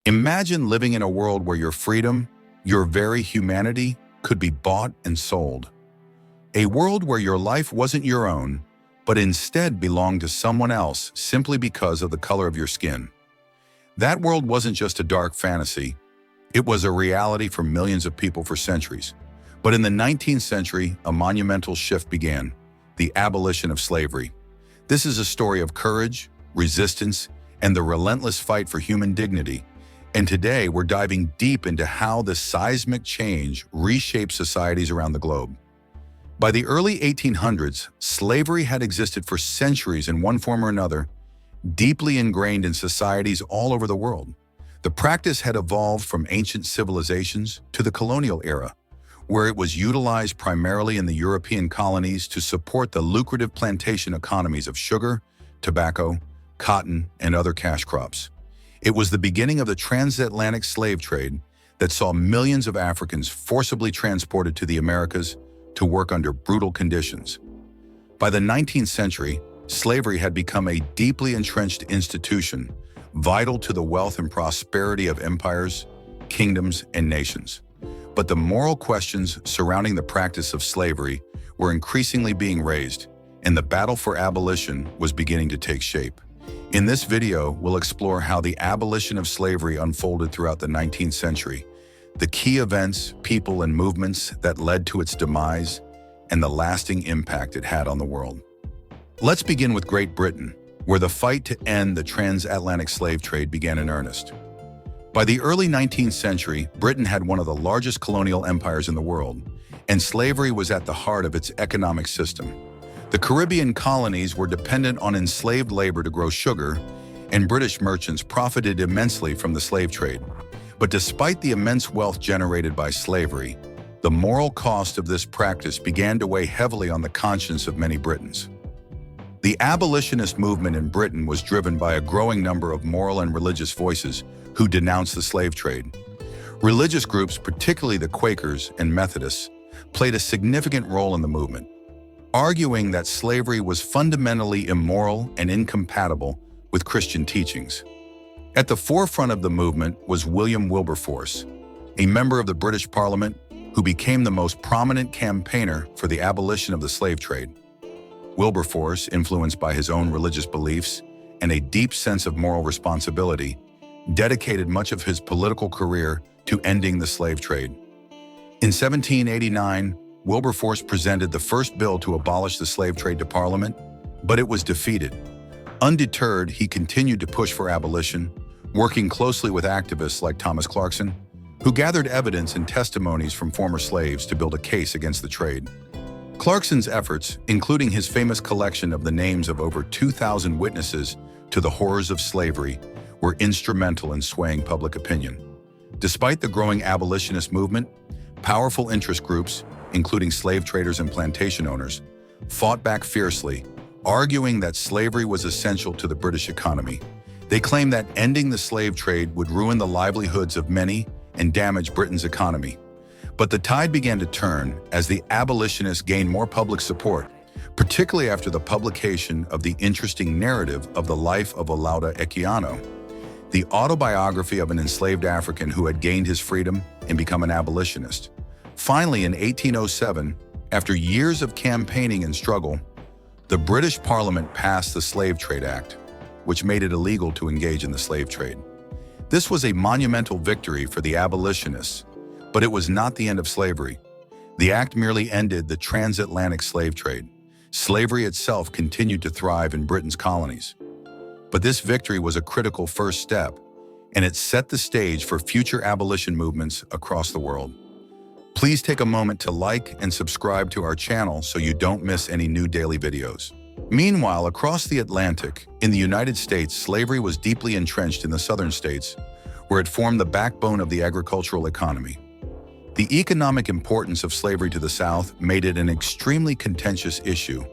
Imagine living in a world where your freedom, your very humanity, could be bought and sold. A world where your life wasn't your own, but instead belonged to someone else simply because of the color of your skin. That world wasn't just a dark fantasy. It was a reality for millions of people for centuries. But in the 19th century, a monumental shift began: the abolition of slavery. This is a story of courage, resistance, and the relentless fight for human dignity. And today, we're diving deep into how this seismic change reshaped societies around the globe. By the early 1800s, slavery had existed for centuries in one form or another, deeply ingrained in societies all over the world. The practice had evolved from ancient civilizations to the colonial era, where it was utilized primarily in the European colonies to support the lucrative plantation economies of sugar, tobacco, cotton, and other cash crops. It was the beginning of the transatlantic slave trade that saw millions of Africans forcibly transported to the Americas to work under brutal conditions. By the 19th century, slavery had become a deeply entrenched institution, vital to the wealth and prosperity of empires, kingdoms, and nations. But the moral questions surrounding the practice of slavery were increasingly being raised, and the battle for abolition was beginning to take shape. In this video, we'll explore how the abolition of slavery unfolded throughout the 19th century, the key events, people, and movements that led to its demise, and the lasting impact it had on the world. Let's begin with Great Britain, where the fight to end the transatlantic slave trade began in earnest. By the early 19th century, Britain had one of the largest colonial empires in the world, and slavery was at the heart of its economic system. The Caribbean colonies were dependent on enslaved labor to grow sugar, and British merchants profited immensely from the slave trade. But despite the immense wealth generated by slavery, the moral cost of this practice began to weigh heavily on the conscience of many Britons. The abolitionist movement in Britain was driven by a growing number of moral and religious voices who denounced the slave trade. Religious groups, particularly the Quakers and Methodists, played a significant role in the movement, arguing that slavery was fundamentally immoral and incompatible with Christian teachings. At the forefront of the movement was William Wilberforce, a member of the British Parliament who became the most prominent campaigner for the abolition of the slave trade. Wilberforce, influenced by his own religious beliefs and a deep sense of moral responsibility, dedicated much of his political career to ending the slave trade. In 1789, Wilberforce presented the first bill to abolish the slave trade to Parliament, but it was defeated. Undeterred, he continued to push for abolition, working closely with activists like Thomas Clarkson, who gathered evidence and testimonies from former slaves to build a case against the trade. Clarkson's efforts, including his famous collection of the names of over 2,000 witnesses to the horrors of slavery, were instrumental in swaying public opinion. Despite the growing abolitionist movement, powerful interest groups, including slave traders and plantation owners, fought back fiercely, arguing that slavery was essential to the British economy. They claimed that ending the slave trade would ruin the livelihoods of many and damage Britain's economy. But the tide began to turn as the abolitionists gained more public support, particularly after the publication of the interesting narrative of the life of Olaudah Equiano, the autobiography of an enslaved African who had gained his freedom and become an abolitionist. Finally, in 1807, after years of campaigning and struggle, the British Parliament passed the Slave Trade Act, which made it illegal to engage in the slave trade. This was a monumental victory for the abolitionists, but it was not the end of slavery. The act merely ended the transatlantic slave trade. Slavery itself continued to thrive in Britain's colonies. But this victory was a critical first step, and it set the stage for future abolition movements across the world. Please take a moment to like and subscribe to our channel so you don't miss any new daily videos. Meanwhile, across the Atlantic, in the United States, slavery was deeply entrenched in the southern states, where it formed the backbone of the agricultural economy. The economic importance of slavery to the South made it an extremely contentious issue,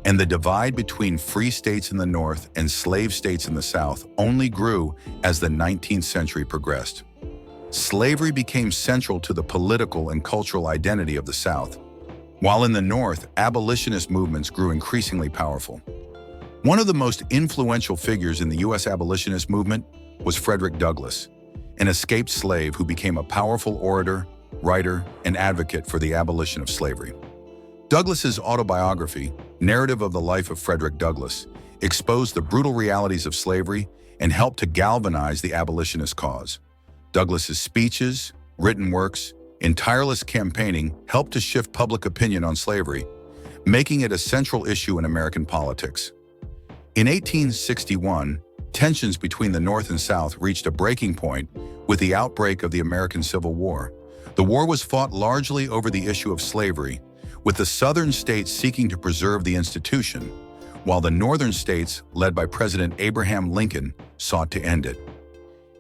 and the divide between free states in the North and slave states in the South only grew as the 19th century progressed. Slavery became central to the political and cultural identity of the South, while in the North, abolitionist movements grew increasingly powerful. One of the most influential figures in the U.S. abolitionist movement was Frederick Douglass. an escaped slave who became a powerful orator, writer, and advocate for the abolition of slavery. Douglass's autobiography, Narrative of the Life of Frederick Douglass, exposed the brutal realities of slavery and helped to galvanize the abolitionist cause. Douglass's speeches, written works, and tireless campaigning helped to shift public opinion on slavery, making it a central issue in American politics. In 1861, tensions between the North and South reached a breaking point with the outbreak of the American Civil War. The war was fought largely over the issue of slavery, with the Southern states seeking to preserve the institution, while the Northern states, led by President Abraham Lincoln, sought to end it.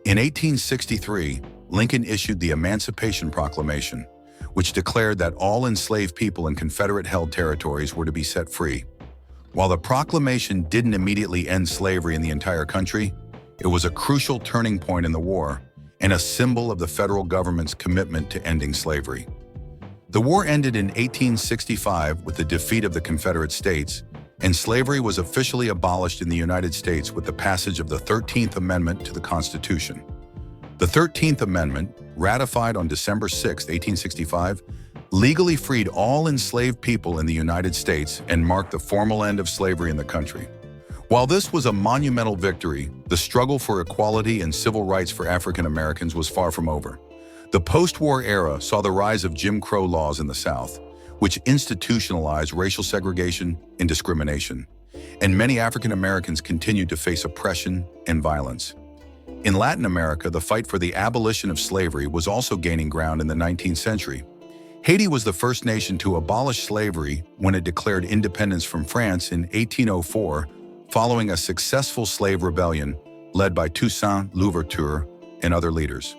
In 1863, Lincoln issued the Emancipation Proclamation, which declared that all enslaved people in Confederate-held territories were to be set free. While the proclamation didn't immediately end slavery in the entire country, it was a crucial turning point in the war and a symbol of the federal government's commitment to ending slavery. The war ended in 1865 with the defeat of the Confederate States, and slavery was officially abolished in the United States with the passage of the 13th Amendment to the Constitution. The 13th Amendment, ratified on December 6, 1865, legally freed all enslaved people in the United States and marked the formal end of slavery in the country. While this was a monumental victory, the struggle for equality and civil rights for African Americans was far from over. The post-war era saw the rise of Jim Crow laws in the South, which institutionalized racial segregation and discrimination, and many African Americans continued to face oppression and violence. In Latin America, the fight for the abolition of slavery was also gaining ground in the 19th century. Haiti was the first nation to abolish slavery when it declared independence from France in 1804, following a successful slave rebellion led by Toussaint Louverture and other leaders.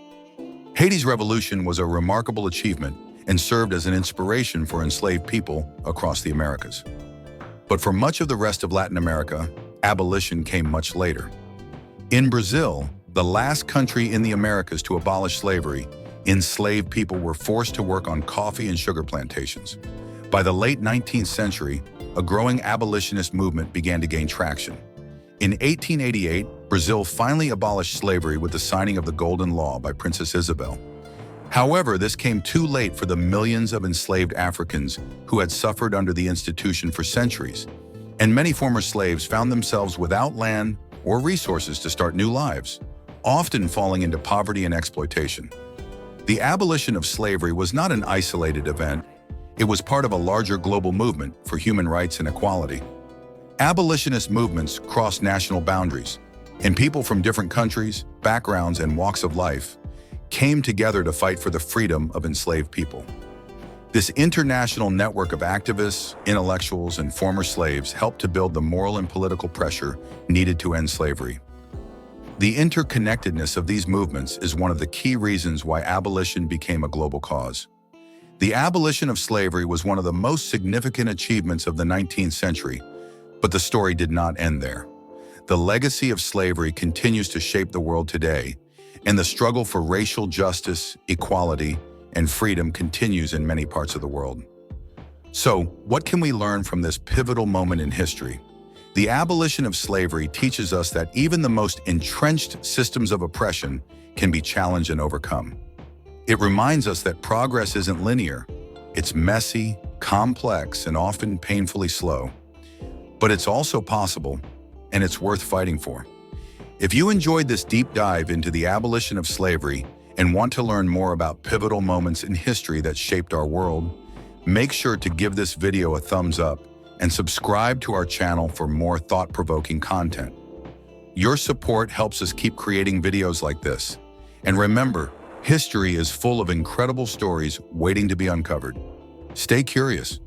Haiti's revolution was a remarkable achievement and served as an inspiration for enslaved people across the Americas. But for much of the rest of Latin America, abolition came much later. In Brazil, the last country in the Americas to abolish slavery, enslaved people were forced to work on coffee and sugar plantations. By the late 19th century, a growing abolitionist movement began to gain traction. In 1888, Brazil finally abolished slavery with the signing of the Golden Law by Princess Isabel. However, this came too late for the millions of enslaved Africans who had suffered under the institution for centuries, and many former slaves found themselves without land or resources to start new lives, often falling into poverty and exploitation. The abolition of slavery was not an isolated event. It was part of a larger global movement for human rights and equality. Abolitionist movements crossed national boundaries, and people from different countries, backgrounds, and walks of life came together to fight for the freedom of enslaved people. This international network of activists, intellectuals, and former slaves helped to build the moral and political pressure needed to end slavery. The interconnectedness of these movements is one of the key reasons why abolition became a global cause. The abolition of slavery was one of the most significant achievements of the 19th century, but the story did not end there. The legacy of slavery continues to shape the world today, and the struggle for racial justice, equality, and freedom continues in many parts of the world. So, what can we learn from this pivotal moment in history? The abolition of slavery teaches us that even the most entrenched systems of oppression can be challenged and overcome. It reminds us that progress isn't linear. It's messy, complex, and often painfully slow. But it's also possible, and it's worth fighting for. If you enjoyed this deep dive into the abolition of slavery and want to learn more about pivotal moments in history that shaped our world, make sure to give this video a thumbs up and subscribe to our channel for more thought-provoking content. Your support helps us keep creating videos like this. And remember, history is full of incredible stories waiting to be uncovered. Stay curious,